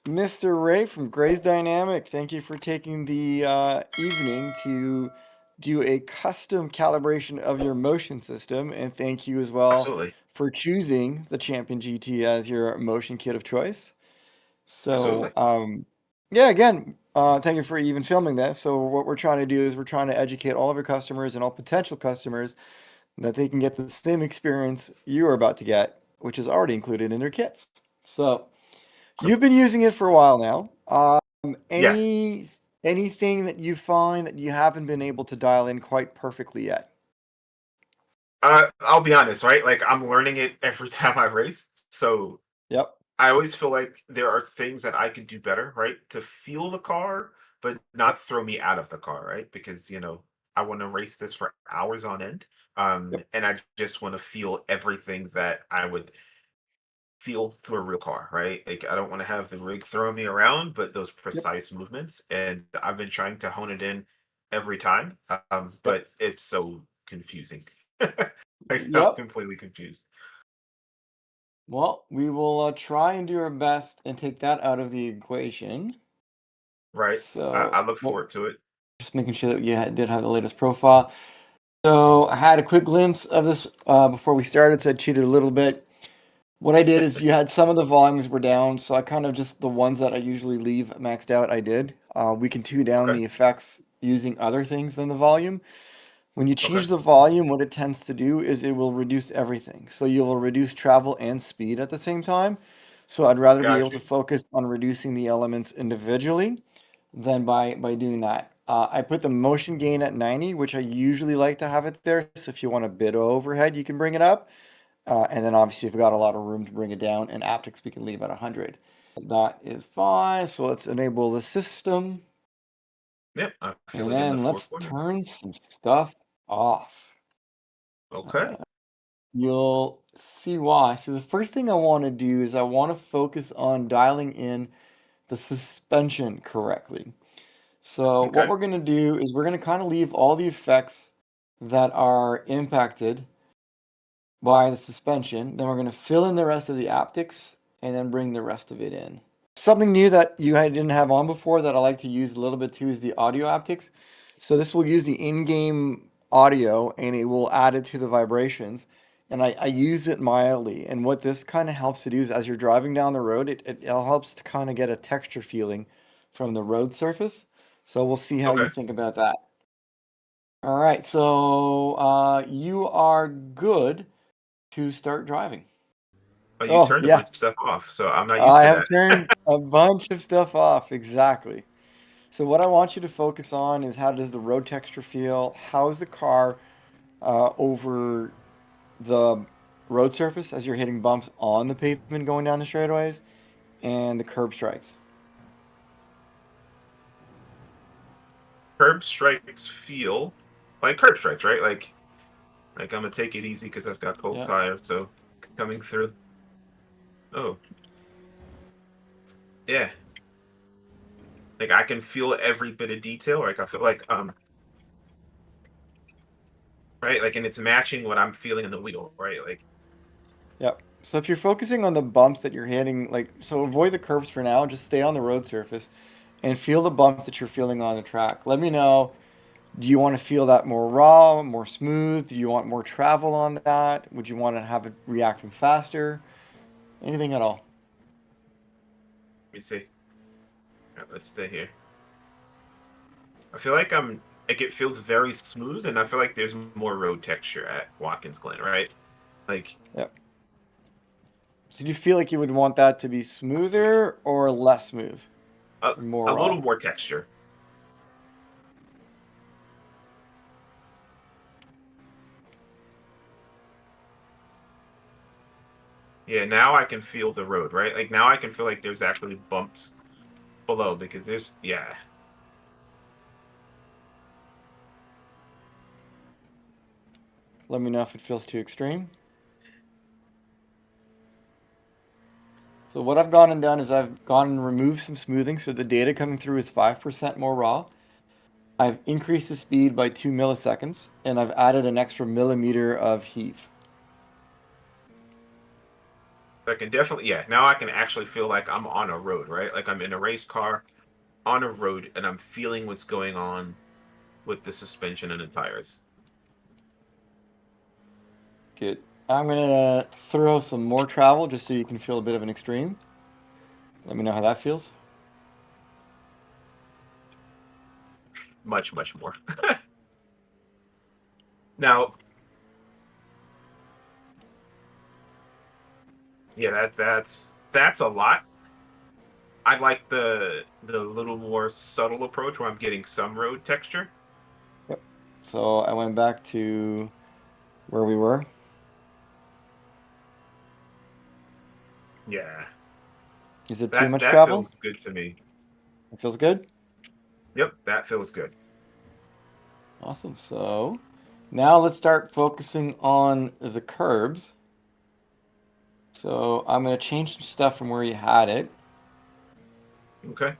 Mr. Ray from GrayzeDynamics, thank you for taking the evening to do a custom calibration of your motion system, and thank you as well Absolutely. for choosing the Champion GT as your motion kit of choice. So, Absolutely. yeah, again, thank you for even filming that. So, what we're trying to do is we're trying to educate all of our customers and all potential customers that they can get the same experience you are about to get, which is already included in their kits. So, Awesome. you've been using it for a while now. Yes. Anything that you find that you haven't been able to dial in quite perfectly yet? I'll be honest, right? Like I'm learning it every time I race. So Yep. I always feel like there are things that I could do better, right? To feel the car, but not throw me out of the car, right? Because, I want to race this for hours on end. Yep. And I just want to feel everything that I would feel through a real car, right? Like I don't want to have the rig throwing me around, but those Yep. precise movements. And I've been trying to hone it in every time. Yep. But it's so confusing. Like I'm Yep. completely confused. Well, we will try and do our best and take that out of the equation. Right. So, I look well, forward to it. just making sure that you did have the latest profile. So, I had a quick glimpse of this before we started, so I cheated a little bit. What I did is you had some of the volumes were down, so I kind of just the ones that I usually leave maxed out, I did. We can tune down Okay. the effects using other things than the volume. When you Okay. change the volume, what it tends to do is it will reduce everything. So you will reduce travel and speed at the same time. So I'd rather be able Got to you. focus on reducing the elements individually than by doing that. I put the motion gain at 90, which I usually like to have it there. So if you want a bit of overhead, you can bring it up. And then obviously if you've got a lot of room to bring it down, and aptics we can leave at 100. That is fine. So let's enable the system. Yep. I feel And it in the then four let's corners. turn some stuff off. Okay. You'll see why. So the first thing I want to do is I want to focus on dialing in the suspension correctly. So what Okay. we're going to do is we're going to kind of leave all the effects that are impacted by the suspension. Then we're going to fill in the rest of the aptics and then bring the rest of it in. Something new that didn't have on before that I like to use a little bit too is the audio aptics. So this will use the in-game audio and it will add it to the vibrations. And I use it mildly. And what this kind of helps to do is as you're driving down the road, it helps to kind of get a texture feeling from the road surface. So we'll see how you Okay. think about that. All right, so you are good to start driving. Oh, you Oh, turned a yeah. bunch of stuff off, so I'm not used I to have that. turned a bunch of stuff off. Exactly. So what I want you to focus on is how does the road texture feel? How's the car over the road surface as you're hitting bumps on the pavement going down the straightaways and the curb strikes? Curb strikes feel like curb strikes, right? Like I'm gonna take it easy because I've got cold Yeah. tires, so coming through. Oh, yeah. Like I can feel every bit of detail. Like I feel like right, like and it's matching what I'm feeling in the wheel, right? Like Yep. So if you're focusing on the bumps that you're hitting, so avoid the curbs for now, just stay on the road surface and feel the bumps that you're feeling on the track. Let me know. Do you want to feel that more raw, more smooth? Do you want more travel on that? Would you want to have it reacting faster? Anything at all? let me see. All right, let's stay here. I feel like like it feels very smooth, and I feel like there's more road texture at Watkins Glen, right? Like Yep. So do you feel like you would want that to be smoother or less smooth a, or more a raw? little more texture. Yeah, now I can feel the road, right? Like now I can feel like there's actually bumps below because there's yeah. Let me know if it feels too extreme. So what I've gone and done is I've gone and removed some smoothing so the data coming through is 5% more raw. I've increased the speed by 2 milliseconds and I've added an extra millimeter of heave. I can definitely, yeah, now I can actually feel like I'm on a road, right? Like I'm in a race car on a road and I'm feeling what's going on with the suspension and the tires. Good. I'm gonna throw some more travel just so you can feel a bit of an extreme. Let me know how that feels. Much, much more. Now, yeah, that's a lot. I like the little more subtle approach where I'm getting some road texture. Yep. So I went back to where we were. Yeah, Is it too that much that travel? feels good to me. It feels good? Yep, that feels good. Awesome. So now let's start focusing on the curbs. So I'm going to change some stuff from where you had it. Okay.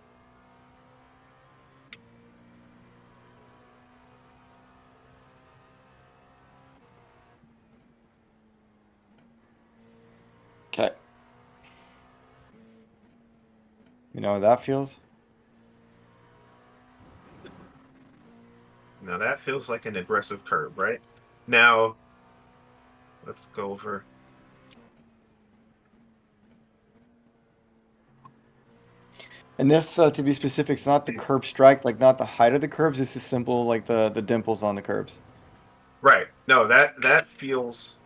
Okay. You know how that feels? Now that feels like an aggressive curve, right? Now, let's go over. And this, to be specific, it's not the curb strike, like not the height of the curbs. This is simple, like the dimples on the curbs. Right. No, that feels.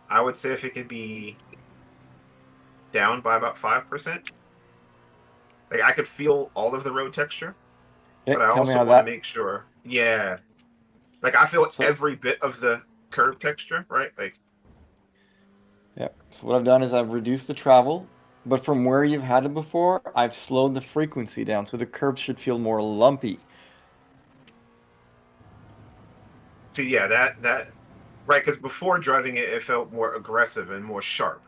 I would say if it could be down by about 5%. Like I could feel all of the road texture, but Okay, I tell me also how want to that. make sure. Yeah. Like I feel So, every bit of the curve texture, right? Like yeah. So what I've done is I've reduced the travel, but from where you've had it before, I've slowed the frequency down, so the curbs should feel more lumpy. see, yeah, that right, because before driving it, it felt more aggressive and more sharp.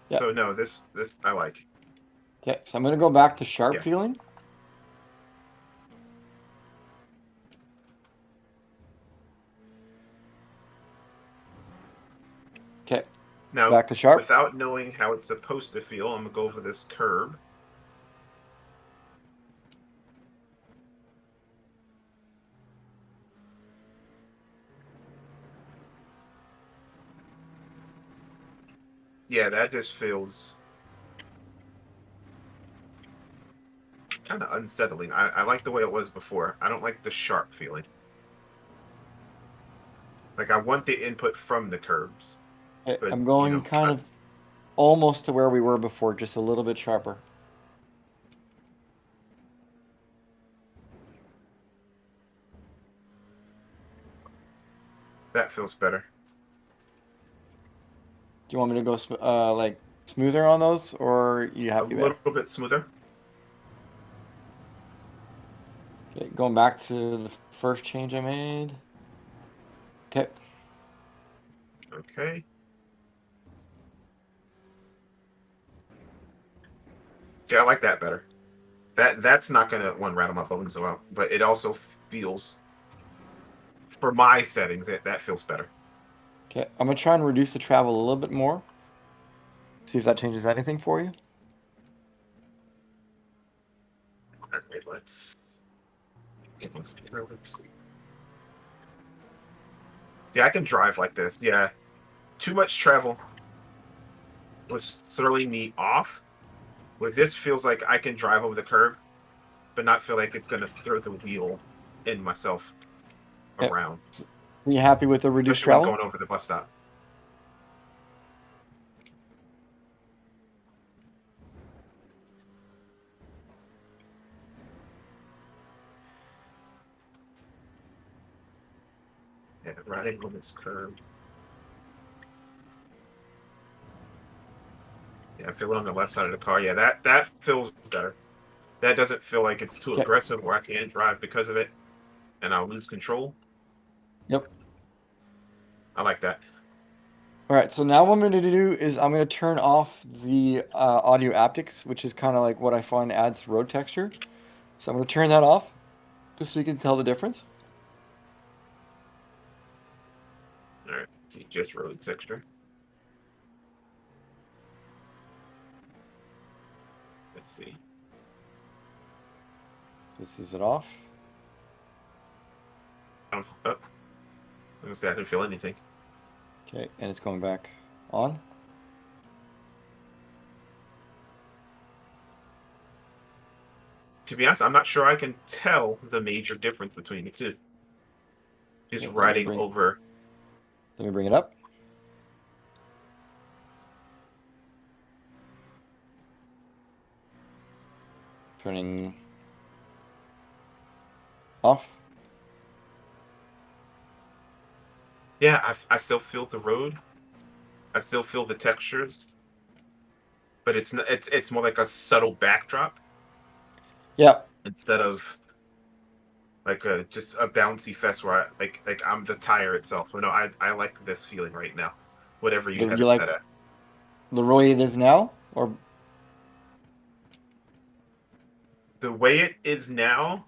Yeah. So no, this I like. Okay, so I'm gonna go back to sharp Yeah. feeling. Okay, Now, back to sharp. without knowing how it's supposed to feel, I'm gonna go over this curb. Yeah, that just feels kind of unsettling. I like the way it was before. I don't like the sharp feeling. Like I want the input from the curbs, Okay, but I'm going kind of almost to where we were before, just a little bit sharper. that feels better. Do you want me to go like smoother on those, or are you A happy there? little bit smoother. Okay, going back to the first change I made. Okay, Okay. See, I like that better. That's not gonna one rattle my bones out, but it also feels for my settings that feels better. okay. I'm gonna try and reduce the travel a little bit more. See if that changes anything for you. All right, let's get on some trailers. Yeah, I can drive like this. Yeah, too much travel was throwing me off. With this, feels like I can drive over the curb, but not feel like it's gonna throw the wheel in myself Okay. around, Are you happy with the reduced especially when travel? going over the bus stop. Yeah, riding on this curb. Yeah, I feel it on the left side of the car. Yeah, that feels better. That doesn't feel like it's too Okay. aggressive where I can't drive because of it and I'll lose control. Yep. I like that. All right. So now what I'm going to do is I'm going to turn off the audio aptics, which is kind of like what I find adds road texture. So I'm going to turn that off just so you can tell the difference. All right. See, just road texture. Let's see. This is it off. I'm gonna say I didn't feel anything. Okay, and it's going back on. To be honest, I'm not sure I can tell the major difference between the two. Just Okay, riding over. Let me bring it up. Turning off. Yeah, I still feel the road. I still feel the textures, but it's more like a subtle backdrop. Yeah. Instead of like just a bouncy fest where like I'm the tire itself. But no, I like this feeling right now. Whatever you have You it like set at. the way it is now, or The way it is now,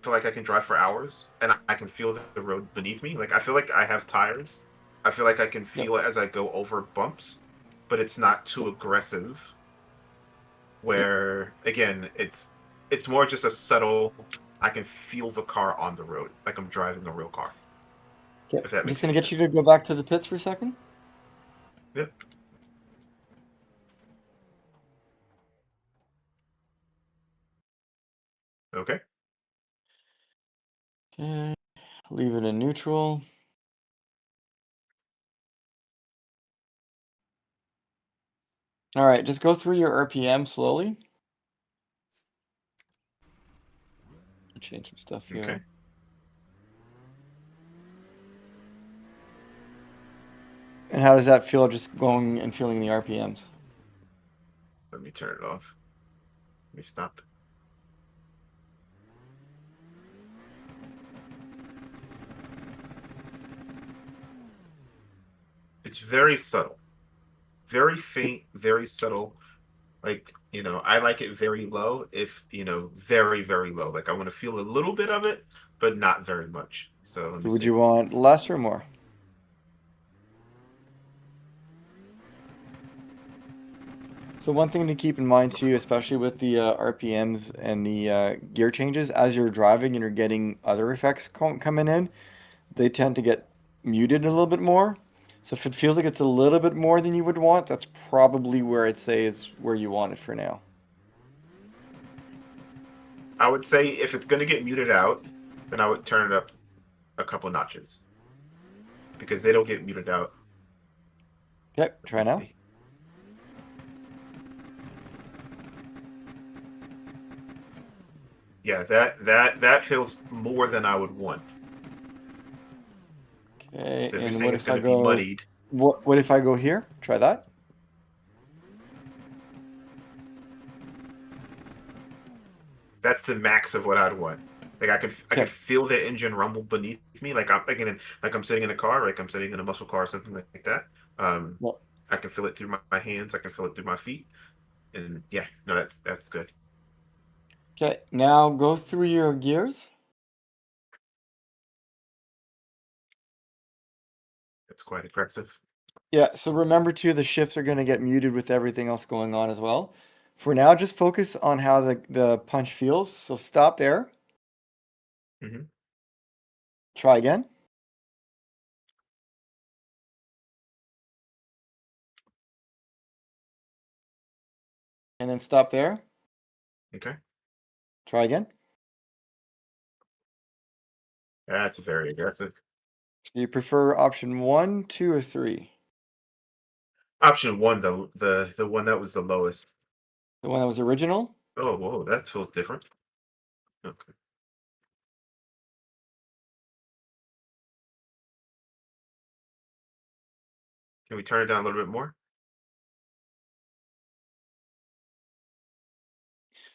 I feel like I can drive for hours and I can feel the road beneath me. Like I feel like I have tires. I feel like I can yep. feel it as I go over bumps, but it's not too aggressive. Where again, it's more just a subtle. I can feel the car on the road, like I'm driving a real car. Okay. If that I'm just makes gonna any get you sense. to go back to the pits for a second. Yep. Okay. Okay. Leave it in neutral. All right, just go through your RPM slowly. Change some stuff here. Okay. And how does that feel just going and feeling the RPMs? Let me turn it off. Let me stop. It's very subtle, very faint, very subtle. Like, I like it very low, if, very, very low. Like, I want to feel a little bit of it, but not very much. So let So me would see. you want less or more? So one thing to keep in mind too, especially with the RPMs and the gear changes, as you're driving and you're getting other effects coming in, they tend to get muted a little bit more. So if it feels like it's a little bit more than you would want, that's probably where I'd say is where you want it for now. I would say if it's going to get muted out, then I would turn it up a couple notches because they don't get muted out. Okay, Let me try now. see. Yeah, that feels more than I would want. Okay, So if you're and saying what it's if going I to be go, muddied, what if I go here? Try that. that's the max of what I'd want. Like I could Okay, feel the engine rumble beneath me, like I'm thinking, like I'm sitting in a car, like I'm sitting in a muscle car or something like that. Um, well, I can feel it through my hands, I can feel it through my feet, and yeah, no, that's good. okay, now go through your gears. It's quite aggressive. Yeah, so remember too, the shifts are going to get muted with everything else going on as well. For now, just focus on how the punch feels. So stop there. Hmm. Try again. And then stop there. Okay, Try again. that's very aggressive. Do you prefer option 1, 2, or 3? Option one, the one that was the lowest. The one that was original? Oh, whoa, that feels different. Okay, can we turn it down a little bit more?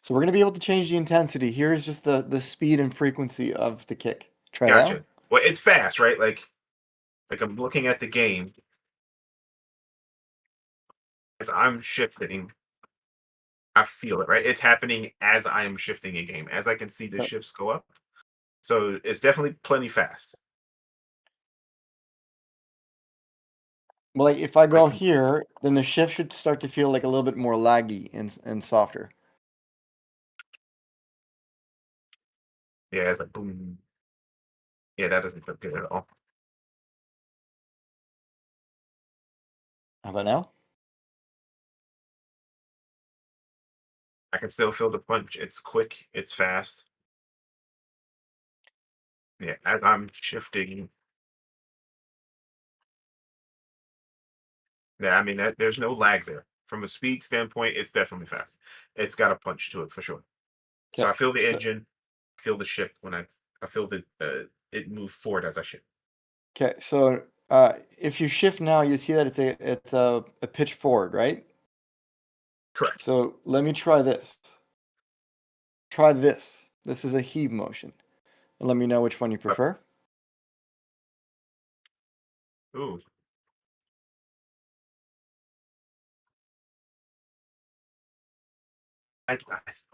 So we're going to be able to change the intensity. Here's just the speed and frequency of the kick. Try that. Gotcha. Well, it's fast, right? Like I'm looking at the game as I'm shifting. I feel it, right? It's happening as I am shifting a game, as I can see the Yep. shifts go up. So it's definitely plenty fast. Well, like if I go Like, here, then the shift should start to feel like a little bit more laggy and softer. yeah, it's like boom. Yeah, that doesn't feel good at all. How about now? I can still feel the punch. It's quick. It's fast. Yeah, as I'm shifting. Yeah, I mean, there's no lag there. From a speed standpoint, it's definitely fast. It's got a punch to it for sure. So I Okay. feel the So engine, feel the shift when I feel the it move forward as I shift. okay. So if you shift now, you see that it's a pitch forward, right? Correct. So let me try this. Try this. This is a heave motion. And let me know which one you prefer. Ooh,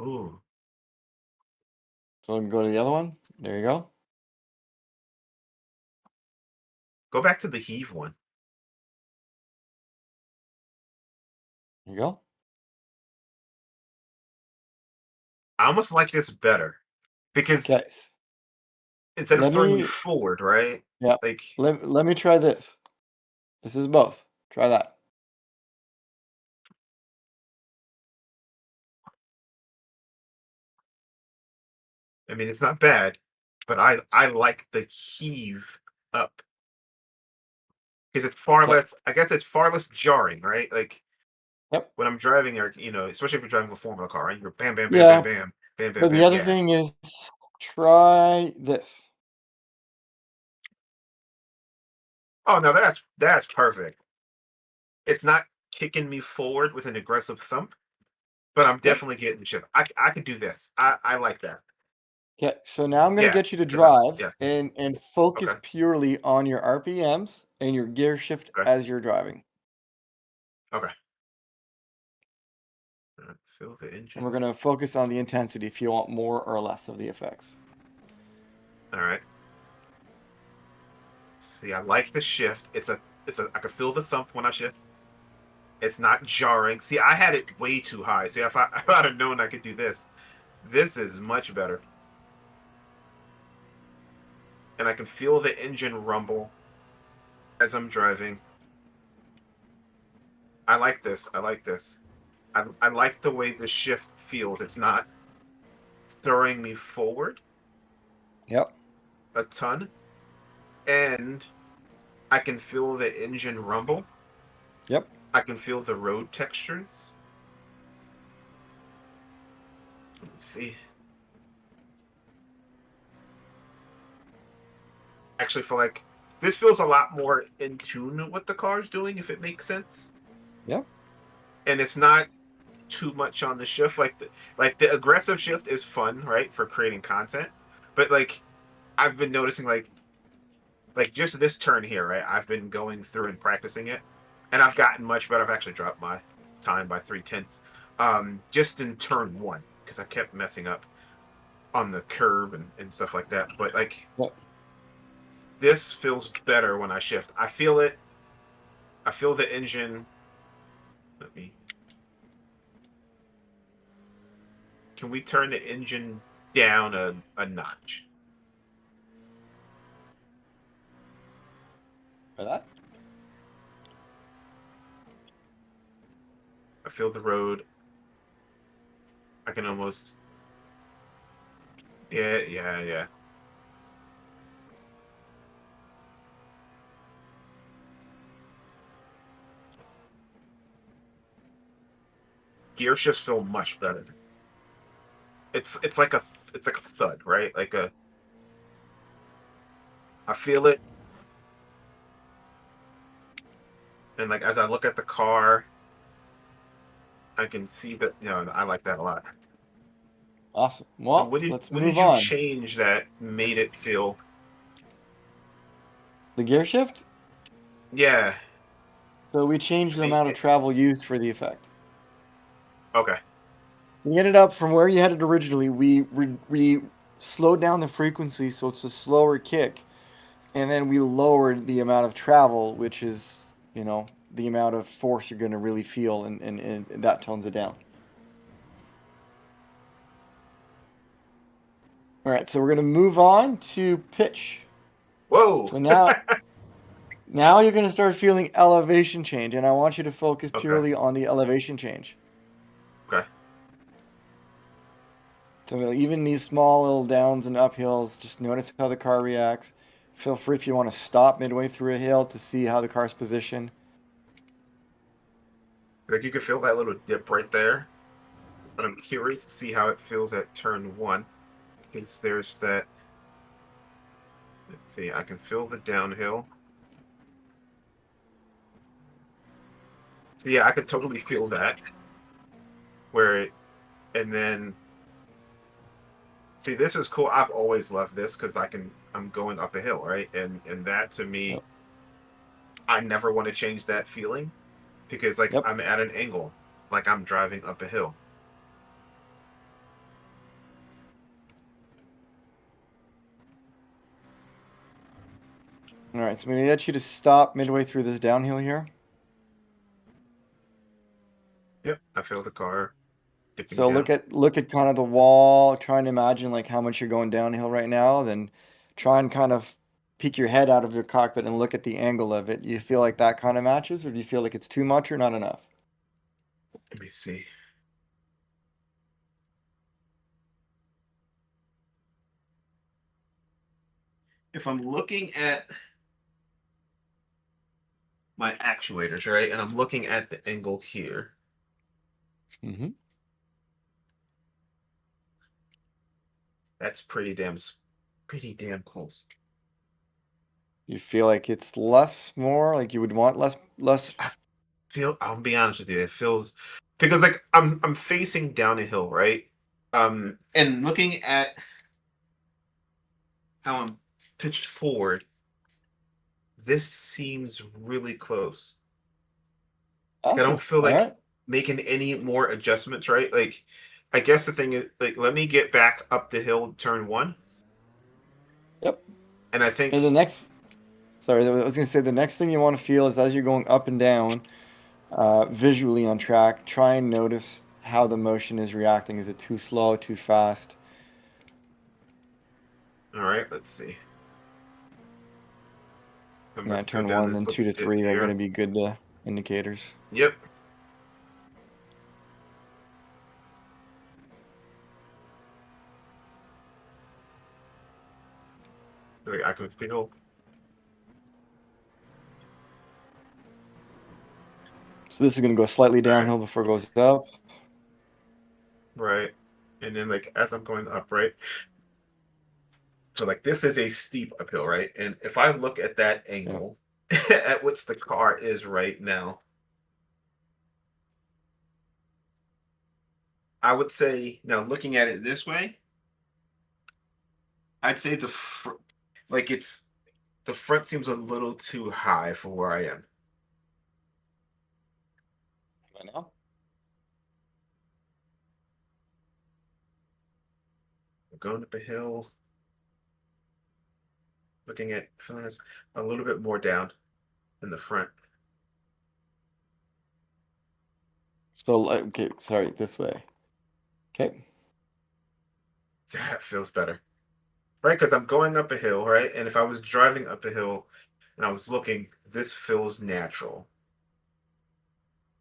ooh. So let me go to the other one. There you go. Go back to the heave one. There you go. I almost like this better because Okay. instead of Let throwing me me forward, right? yeah. Like, Let me try this. This is both. Try that. I mean, it's not bad, but I like the heave up because it's far Okay. less. I guess it's far less jarring, right? Like Yep. when I'm driving, or especially if you're driving a Formula car, right? You're bam, bam, bam, bam, Yeah. bam, bam, bam, But the bam. other Yeah. thing is try this. Oh no, that's perfect. It's not kicking me forward with an aggressive thump, but I'm Yep. definitely getting the shift. I could do this. I like that. Okay. So now I'm gonna Yeah, get you to because I drive yeah. and focus Okay. purely on your RPMs and your gear shift Okay. as you're driving. Okay. Feel the And we're engine. gonna focus on the intensity if you want more or less of the effects. All right. See, I like the shift. I can feel the thump when I shift. It's not jarring. See, I had it way too high. See, if I'd have known I could do this, this is much better. And I can feel the engine rumble as I'm driving. I like this. I like this. I like the way the shift feels. It's not throwing me forward Yep. a ton. And I can feel the engine rumble. Yep. I can feel the road textures. Let me see. Actually feel like this feels a lot more in tune with what the car's doing, if it makes sense. Yep. And it's not too much on the shift. Like the aggressive shift is fun, right, for creating content. But like I've been noticing like just this turn here, right? I've been going through and practicing it, and I've gotten much better. I've actually dropped my time by 3/10, just in turn one because I kept messing up on the curve and stuff like that. But like Yep. this feels better when I shift. I feel it. I feel the engine. Let me. Can we turn the engine down a notch? For that. I feel the road. I can almost. Yeah, yeah, yeah. Gear shifts feel much better. It's like a thud, right? Like a. I feel it, and like as I look at the car, I can see that. I like that a lot. Awesome. And Well, let's what move did you on. change that made it feel? The gear shift. Yeah. So we changed I the mean, amount of travel used for the effect. okay. We ended up from where you had it originally. We slowed down the frequency so it's a slower kick, and then we lowered the amount of travel, which is the amount of force you're going to really feel, and that tones it down. All right, so we're going to move on to pitch. Whoa! So now you're going to start feeling elevation change, and I want you to focus purely on the elevation change. Okay. So even these small little downs and uphills, just notice how the car reacts. Feel free if you want to stop midway through a hill to see how the car's positioned. Like you can feel that little dip right there. But I'm curious to see how it feels at turn 1. Because there's that. Let's see, I can feel the downhill. So yeah, I could totally feel that. And then, see, this is cool. I've always loved this because I'm going up a hill, right? And that to me, Yep. I never want to change that feeling because like Yep. I'm at an angle, like I'm driving up a hill. All right, so I'm going to get you to stop midway through this downhill here. Yep, I feel the car dipping So down. look at kind of the wall, trying to imagine like how much you're going downhill right now, then try and kind of peek your head out of your cockpit and look at the angle of it. You feel like that kind of matches, or do you feel like it's too much or not enough? Let me see. If I'm looking at my actuators, right, and I'm looking at the angle here, Mm-hmm. that's pretty damn close. You feel like it's less, more, like you would want less? I'll be honest with you, it feels because like I'm facing down a hill, right? And looking at how I'm pitched forward, this seems really close. Like, I Awesome. don't feel All like right. making any more adjustments, right? Like, I guess the thing is, like, let me get back up the hill, turn 1, Yep. and I And the think, next, sorry, I was going to say the next thing you want to feel is as you're going up and down, visually on track, try and notice how the motion is reacting. Is it too slow, too fast? all right, let's see. So I'm Yeah, about to go turn down 1, this then 2 little to dip 3 are going here. to be good indicators. Yep. Like, I can feel. So this is going to go slightly All right. downhill before it goes up. Right. And then like as I'm going up, right? So like this is a steep uphill, right? And if I look at that Yeah. angle at which the car is right now, I would say now looking at it this way, I'd say like it's the front seems a little too high for where I am. Right now? I'm going up a hill, looking at feeling this a little bit more down in the front. So, okay, sorry, this way. Okay. That feels better. Right? Because I'm going up a hill, right? And if I was driving up a hill and I was looking, this feels natural.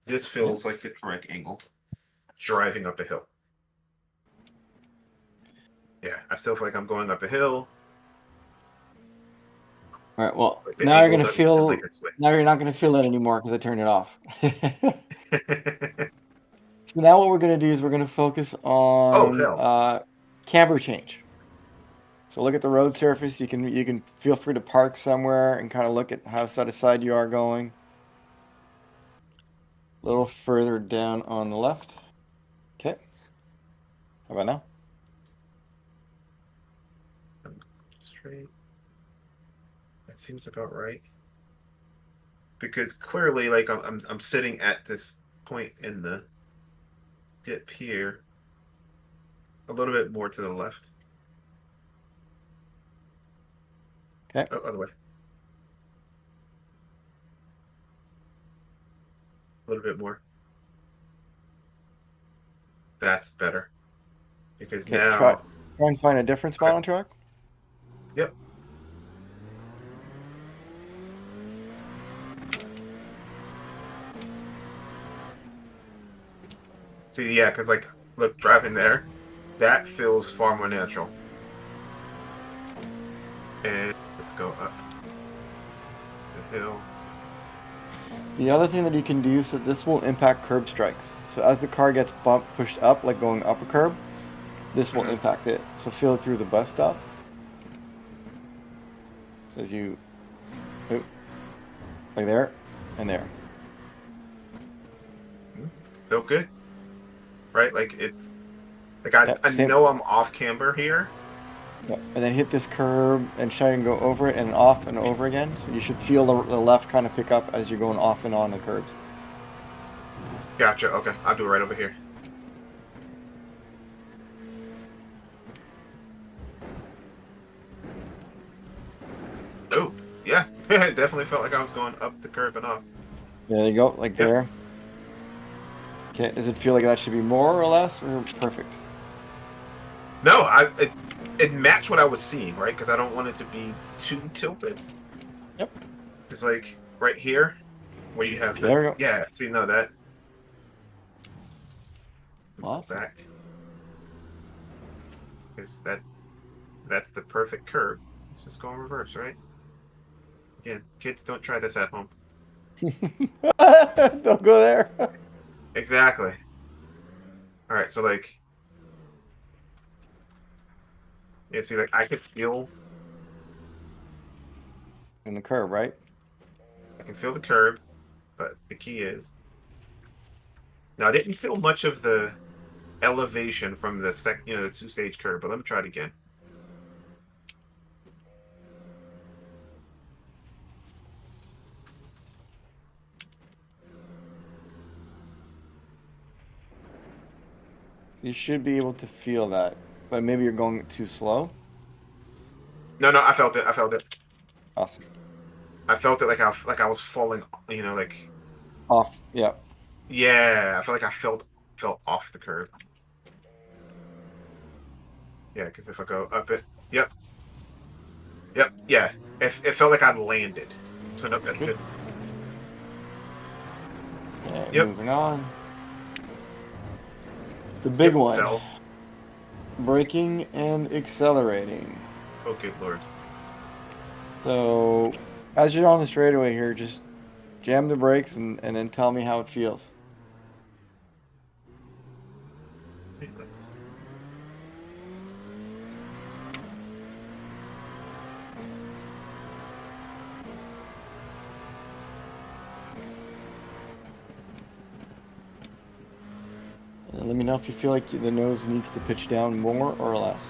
This Yeah. feels like the correct angle. Driving up a hill. Yeah, I still feel like I'm going up a hill. All right. Well, Like the now you're angle gonna doesn't feel like feel. it's way. Now you're not gonna feel that anymore because I turned it off. So now what we're gonna do is we're gonna focus Oh on hell. camber change. So look at the road surface. You can feel free to park somewhere and kind of look at how side to side you are going. A little further down on the left. Okay. How about now? Straight. That seems about right. Because clearly, like I'm sitting at this point in the dip here, a little bit more to the left. Okay. Oh, other way. A little bit more. That's better. Because Okay, now... try and find a different spot on track. Yep. See, yeah, because, like, look, driving there, that feels far more natural. And let's go up the hill. The other thing that you can do, so this will impact curb strikes. So as the car gets pushed up, like going up a curb, this will impact it. So feel it through the bus stop. So as you, like there, and there. Feel good, right? Like it's, like I Same. know I'm off camber here. Yep. And then hit this curb and try and go over it and off and over again. So you should feel the left kind of pick up as you're going off and on the curbs. Gotcha. Okay, I'll do it right over here. Oh, yeah. It definitely felt like I was going up the curb and off. Yeah, there you go, like there. Okay, does it feel like that should be more or less or perfect? No, it matched what I was seeing, right? Because I don't want it to be too tilted. Yep. It's like right here, where you have There we go. Yeah, see, no, that. Awesome. Back. Because that's the perfect curve. Let's just go in reverse, right? Again, kids, don't try this at home. Don't go there. Exactly. All right, so like, yeah, see, like I could feel In the curb, right? I can feel the curb, but the key is now I didn't feel much of the elevation from the the two-stage curb, but let me try it again. You should be able to feel that, but maybe you're going too slow. No, I felt it. I felt it. Awesome. I felt it like I was falling, like Off. Yeah. yeah. I felt like I felt off the curb. Yeah, because if I go up it, yep, yeah. It felt like I landed. So nope, that's good. Okay, Yep. moving on. The big one. Fell. Braking and accelerating. Oh, good lord. So, as you're on the straightaway here, just jam the brakes and then tell me how it feels. Let's... And let me know if you feel like the nose needs to pitch down more or less.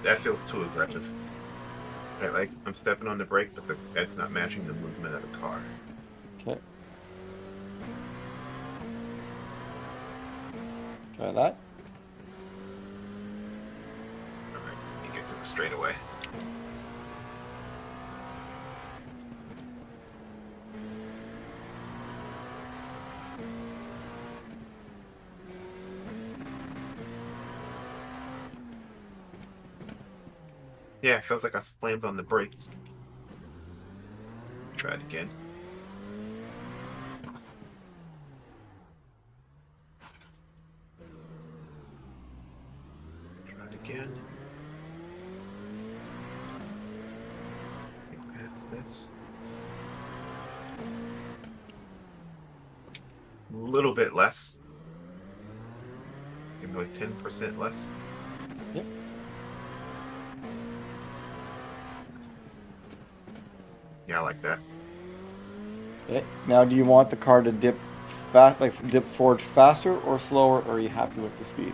That feels too aggressive. Right, like I'm stepping on the brake, but that's not matching the movement of the car. Okay. Try that. Alright, you get to the straightaway. Yeah, it feels like I slammed on the brakes. Try it again. Try it again. Get past this. A little bit less. Maybe like 10% less. Yep. Yeah, I like that. Okay. Now, do you want the car to dip fast, like dip forward faster or slower, or are you happy with the speed?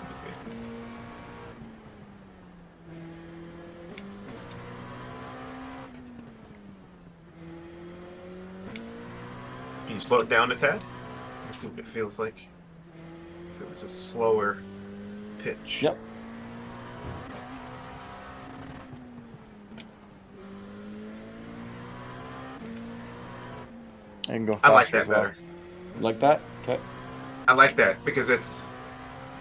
Let me see. Can you slow it down a tad? Let's see what it feels like. If it was a slower pitch. Yep. I can go faster I like that as well. better. Like that? Okay. I like that because it's,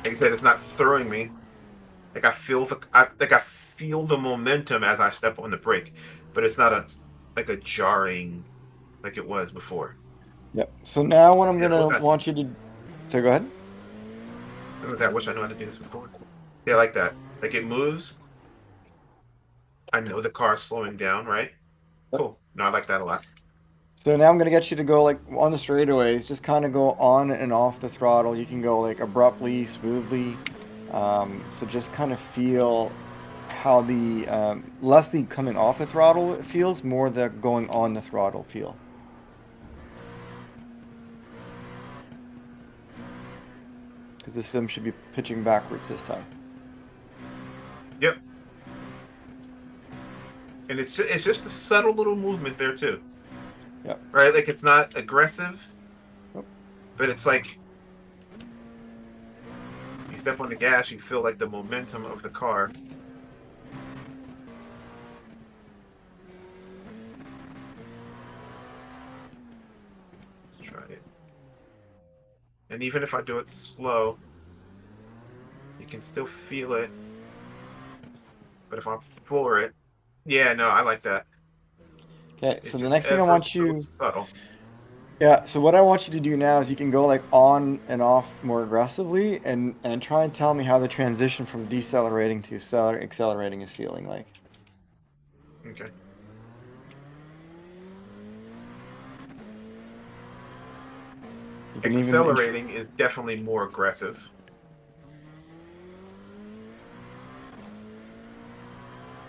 like I said, it's not throwing me. Like I feel the momentum as I step on the brake, but it's not like a jarring like it was before. Yep. So now what I'm Yeah, gonna okay. want you to, so go ahead. I was gonna say, I wish I knew how to do this before. Yeah, I like that. Like it moves. I know the car's slowing down, right? Cool. No, I like that a lot. So now I'm gonna get you to go like on the straightaways, just kind of go on and off the throttle. You can go like abruptly, smoothly. So just kind of feel how the less the coming off the throttle it feels, more the going on the throttle feel. Because the sim should be pitching backwards this time. Yep. And it's just a subtle little movement there too. Yep. Right? Like it's not aggressive, Yep. but it's like you step on the gas, you feel like the momentum of the car. Let's try it. And even if I do it slow, you can still feel it. But if I floor it, yeah, no, I like that. Okay, It's so the just next thing I ever want so you, subtle. yeah, so what I want you to do now is you can go like on and off more aggressively and try and tell me how the transition from decelerating to accelerating is feeling like. Okay. You can even Accelerating is definitely more aggressive.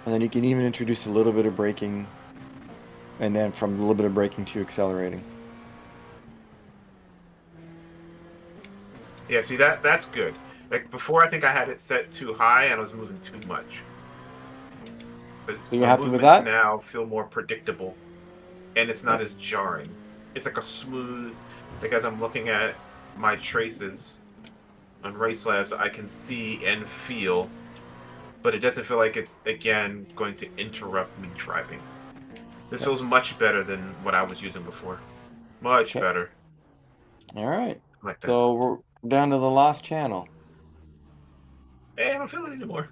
and then you can even introduce a little bit of braking, and then from a little bit of braking to accelerating. Yeah, see that's good. Like before, I think I had it set too high and I was moving too much. But So you're my happy with movements that? now feel more predictable, and it's not Okay. as jarring. It's like a smooth. Like as I'm looking at my traces on race labs, I can see and feel, but it doesn't feel like it's again going to interrupt me driving. This Okay. feels much better than what I was using before. Much Okay. better. All right. I like that. So we're down to the last channel. Hey, I don't feel it anymore.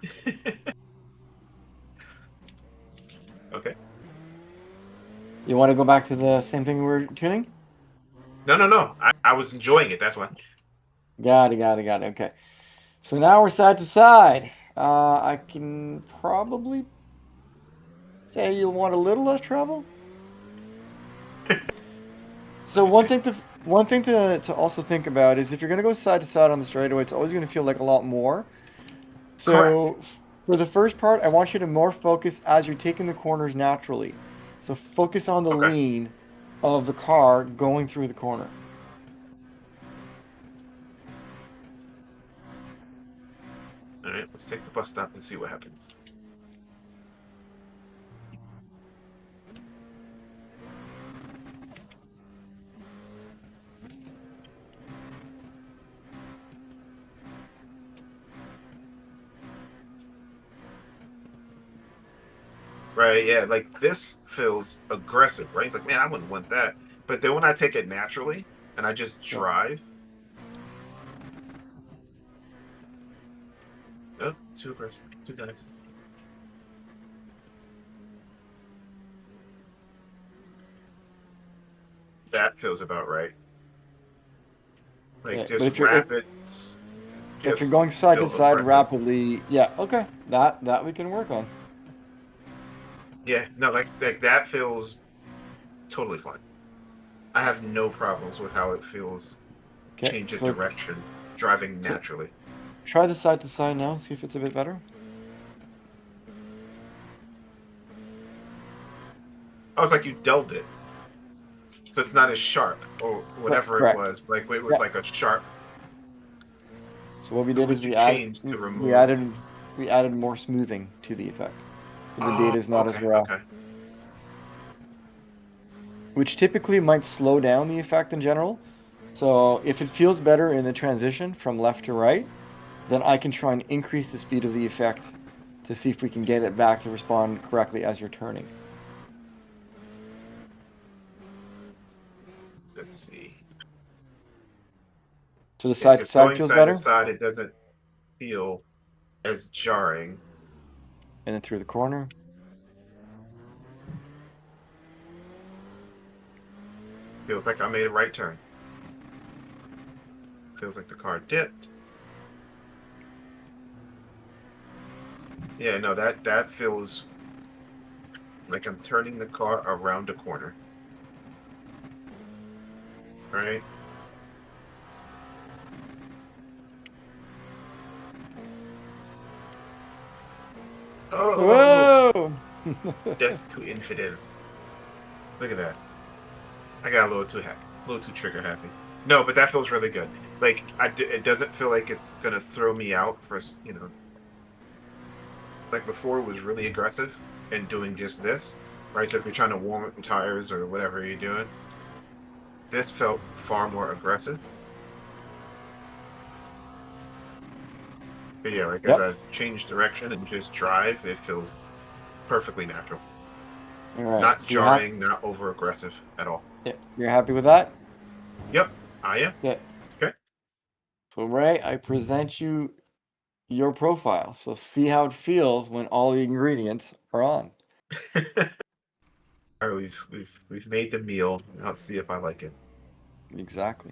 Okay. You want to go back to the same thing we were tuning? No. I was enjoying it. That's why. Got it. Okay. So now we're side to side. I can probably say you'll want a little less travel. So Let me see. one thing to also think about is if you're gonna go side to side on the straightaway, it's always gonna feel like a lot more. Correct. So for the first part, I want you to more focus as you're taking the corners naturally. So focus on the Okay. lean of the car going through the corner. All right. Let's take the bus stop and see what happens. Right. Yeah. Like this feels aggressive, right? It's like, man, I wouldn't want that. But then when I take it naturally and I just Yeah. drive, oh, too aggressive, too nice. That feels about right. Like Okay. But just rapid if you're shifts going side to feel side aggressive. rapidly, yeah, okay. That we can work on. Yeah. No, like that feels totally fine. I have no problems with how it feels. Okay. Change of direction, driving So naturally. try the side to side now, see if it's a bit better. I was like, you dulled it, so it's not as sharp or whatever it Correct. was. Like it was Yeah. like a sharp. So what we What did is would you change to we remove? added we added more smoothing to the effect. So the Oh, data is not as okay, raw, okay. which typically might slow down the effect in general. So if it feels better in the transition from left to right, then I can try and increase the speed of the effect to see if we can get it back to respond correctly as you're turning. Let's see. So the side to If side going feels side better, to side, it doesn't feel as jarring. and then through the corner. Feels like I made a right turn. Feels like the car dipped. Yeah, no, that feels like I'm turning the car around a corner. Right? Oh, Whoa! death to infidels. Look at that. I got a little too trigger happy. No, but that feels really good. Like it doesn't feel like it's gonna throw me out for, you know. Like before, it was really aggressive and doing just this, right? So if you're trying to warm up your tires or whatever you're doing, this felt far more aggressive. But yeah, like as I change direction and just drive, it feels perfectly natural. All right. Not So jarring, not over aggressive at all. you're happy with that? Yep, I am. Yeah. Okay. So Ray, I present you your profile. So see how it feels when all the ingredients are on. All right, we've made the meal. Let's see if I like it. Exactly.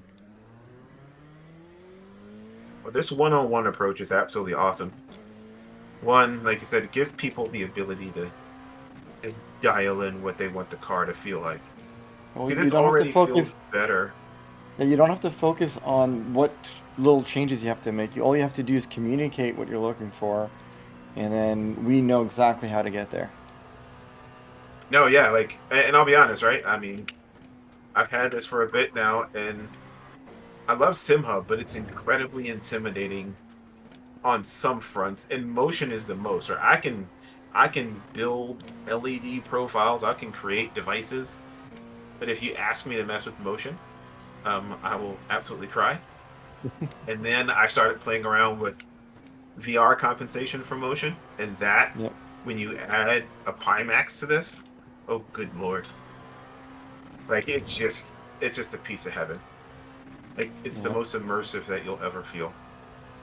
Well, this one-on-one approach is absolutely awesome. One, like you said, it gives people the ability to just dial in what they want the car to feel like. Well, See, you this don't have to already focus. feels better. Yeah, you don't have to focus on what little changes you have to make. All you have to do is communicate what you're looking for, and then we know exactly how to get there. No, yeah, like, and I'll be honest, right? I mean, I've had this for a bit now, and I love SimHub, but it's incredibly intimidating on some fronts, and motion is the most. Or I can build LED profiles, I can create devices, but if you ask me to mess with motion, I will absolutely cry. And then I started playing around with VR compensation for motion, and that Yep. when you add a Pimax to this, oh good lord, like it's just a piece of heaven. Like it's the Yep. most immersive that you'll ever feel.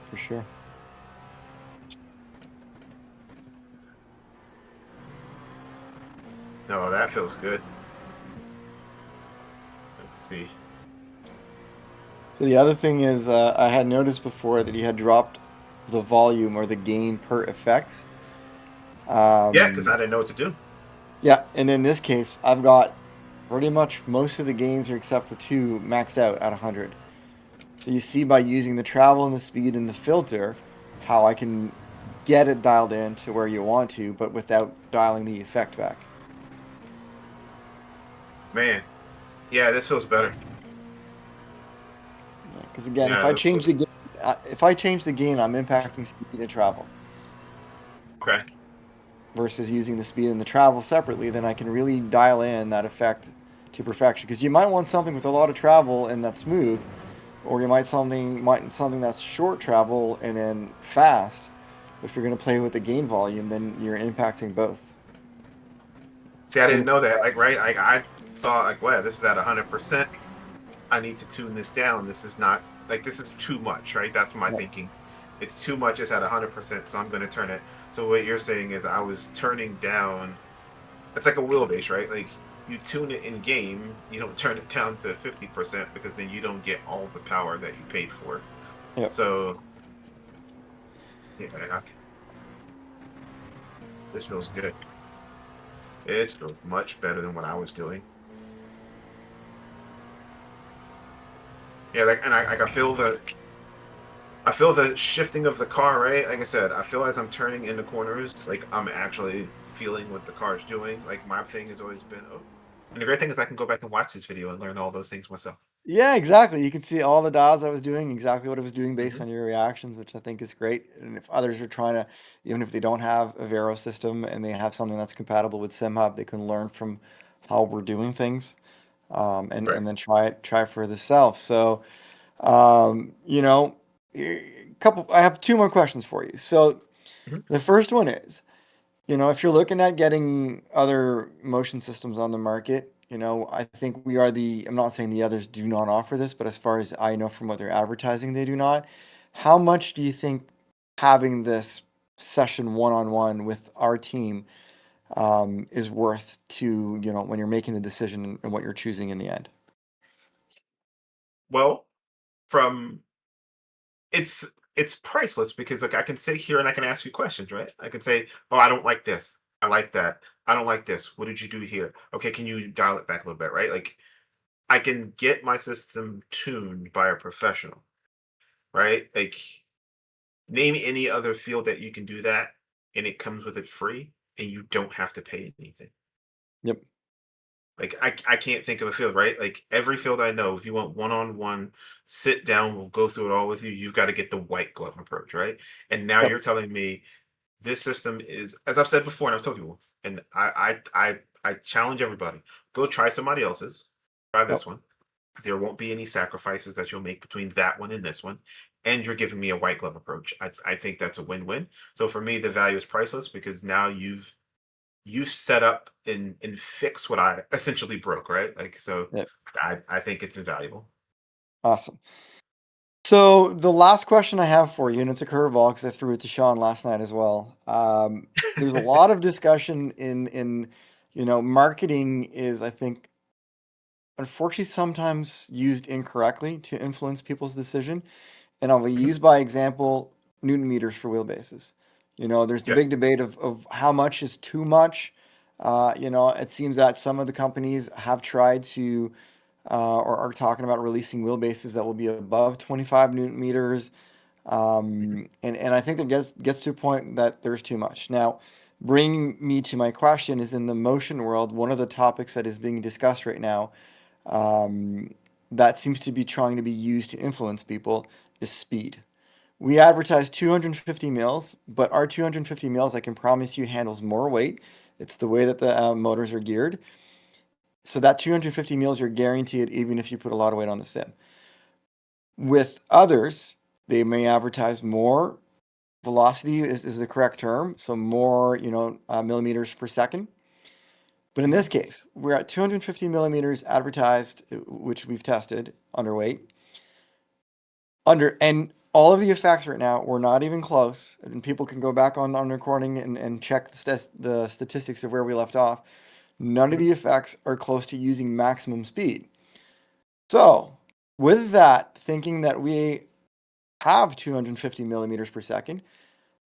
For sure. No, that feels good. Let's see. So the other thing is, I had noticed before that you had dropped the volume or the gain per effects. Yeah, because I didn't know what to do. Yeah, and in this case, I've got pretty much most of the gains, or except for two, maxed out at 100. So you see by using the travel and the speed and the filter, how I can get it dialed in to where you want to, but without dialing the effect back. Man, yeah, this feels better. Because again, Yeah. if I change the gain, I'm impacting speed and travel. Okay. Versus using the speed and the travel separately, then I can really dial in that effect to perfection. Because you might want something with a lot of travel and that's smooth, or you might something that's short travel and then fast. If you're going to play with the gain volume, then you're impacting both. See, I didn't know that. Like, right? Like, I saw, like, wow, this is at 100%. I need to tune this down. This is not, like, this is too much, right? That's my thinking. It's too much. It's at 100%, so I'm going to turn it. So what you're saying is I was turning down. It's like a wheelbase, right? Like, you tune it in game. You don't turn it down to 50% because then you don't get all the power that you paid for. Yep. So, yeah, this feels good. This feels much better than what I was doing. Yeah, like, and I feel the shifting of the car, right? Like I said, I feel as I'm turning into corners, like I'm actually feeling what the car is doing. Like my thing has always been, oh. And the great thing is I can go back and watch this video and learn all those things myself. Yeah, exactly. You can see all the dials I was doing, exactly what I was doing based Mm-hmm. on your reactions, which I think is great. And if others are trying to, even if they don't have a Vero system and they have something that's compatible with SimHub, they can learn from how we're doing things, and Right. then try it for themselves. So, you know, I have two more questions for you. So Mhm. the first one is, if you're looking at getting other motion systems on the market, I think we are I'm not saying the others do not offer this, but as far as I know from what they're advertising, they do not. How much do you think having this session one-on-one with our team is worth to, when you're making the decision and what you're choosing in the end? Well, from it's it's priceless because like I can sit here and I can ask you questions, right? I can say, "Oh, I don't like this. I like that. I don't like this. What did you do here? Okay, can you dial it back a little bit?" Right? Like I can get my system tuned by a professional, right? Like name any other field that you can do that and it comes with it free and you don't have to pay anything. Yep. Like I can't think of a field, right? Like every field I know, if you want one-on-one, sit down, we'll go through it all with you. You've got to get the white glove approach, right? And now Yep. you're telling me this system is, as I've said before, and I've told people, and I challenge everybody, go try somebody else's, try this Yep. one. There won't be any sacrifices that you'll make between that one and this one. And you're giving me a white glove approach. I think that's a win-win. So for me, the value is priceless because now you set up and fix what I essentially broke, right? Like so Yep. I think it's invaluable. Awesome. So the last question I have for you, and it's a curveball because I threw it to Sean last night as well. There's a lot of discussion in marketing is, I think, unfortunately sometimes used incorrectly to influence people's decision. And I'll Mhm. use by example Newton meters for wheelbases. There's the big Yes. debate of how much is too much. It seems that some of the companies have tried to or are talking about releasing wheelbases that will be above 25 Newton meters. Mhm. And I think that gets to a point that there's too much. Now, bringing me to my question is in the motion world, one of the topics that is being discussed right now um, that seems to be trying to be used to influence people is speed. We advertise 250 mils, but our 250 mils, I can promise you, handles more weight. It's the way that the motors are geared. So that 250 mils, you're guaranteed even if you put a lot of weight on the sim. With others, they may advertise more velocity is the correct term, so more, millimeters per second. But in this Mhm. case, we're at 250 millimeters advertised, which we've tested underweight. And all of the effects right now, we're not even close. And people can go back on recording and check the statistics of where we left off. None of Mhm. the effects are close to using maximum speed. So, with that, thinking that we have 250 millimeters per second,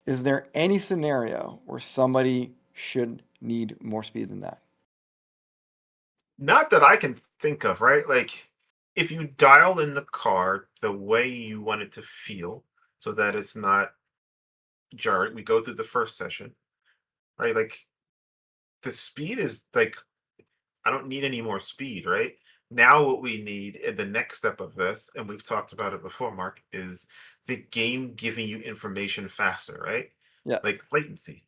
is there any scenario where somebody should need more speed than that? Not that I can think of, right? Like if you dial in the car the way you want it to feel so that it's not jarring, we go through the first session, right? Like the speed is like I don't need any more speed, right? Now, what we need in the next step of this, and we've talked about it before, Mark, is the game giving you information faster, right? Yeah. Like latency,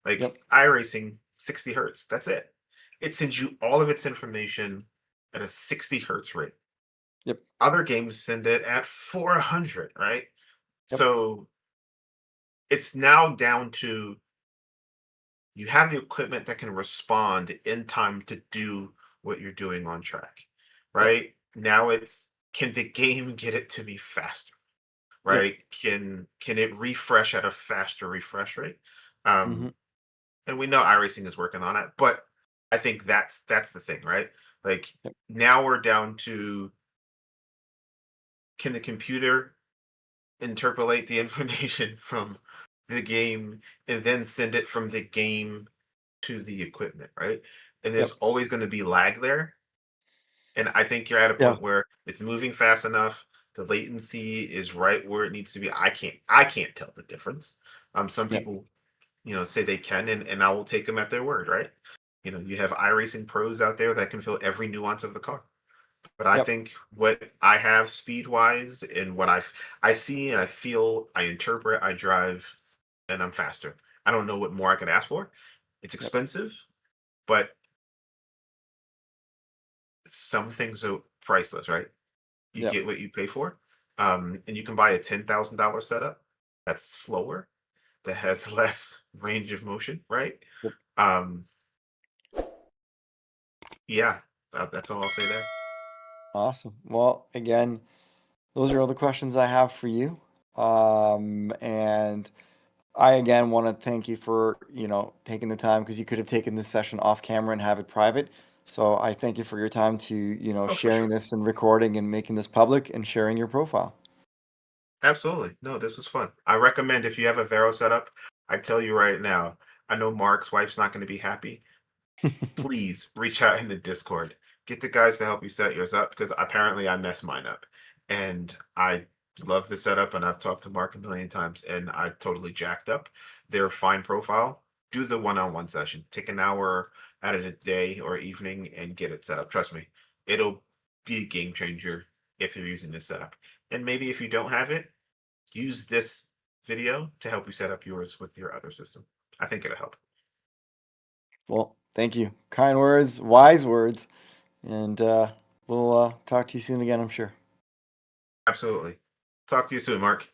like Yep. iRacing, 60 hertz. That's it. It sends you all of its information at a 60 hertz rate. Yep. Other games send it at 400, right? Yep. So it's now down to you have the equipment that can respond in time to do what you're doing on track, Yep. right? Now it's can the game get it to me faster, Yep. right? Can it refresh at a faster refresh rate? Um, Mm-hmm. and we know iRacing is working on it, but I think that's the thing, right? Like Yep. now we're down to can the computer interpolate the information from the game and then send it from the game to the equipment, right? And there's Yep. always going to be lag there. And I think you're at a Yeah. point where it's moving fast enough. The latency is right where it needs to be. I can't tell the difference. Some Yep. people, say they can, and I will take them at their word, right? You have iRacing pros out there that can feel every nuance of the car. But I Yep. think what I have speed wise and what I see and I feel, I interpret, I drive, and I'm faster. I don't know what more I can ask for. It's Yep. expensive, but some things are priceless, right? You Yep. get what you pay for. And you can buy a $10,000 setup that's slower, that has less range of motion, right? Yep. Um, yeah, that's all I'll say there. Awesome. Well, again, those are all the questions I have for you. And I again want to thank you for, taking the time because you could have taken this session off camera and have it private. So I thank you for your time to, Oh, for sharing sure. this and recording and making this public and sharing your profile. Absolutely. No, this was fun. I recommend if you have a Vero setup, I tell you right now, I know Mark's wife's not going to be happy. Please reach out in the Discord. Get the guys to help you set yours up because apparently I messed mine up. And I love the setup and I've talked to Mark a million times and I totally jacked up their fine profile. Do the one-on-one session. Take an hour out of the day or evening and get it set up. Trust me, it'll be a game changer if you're using this setup. And maybe if you don't have it, use this video to help you set up yours with your other system. I think it'll help. Well, thank you. Kind words, wise words. And we'll talk to you soon again, I'm sure. Absolutely. Talk to you soon, Mark.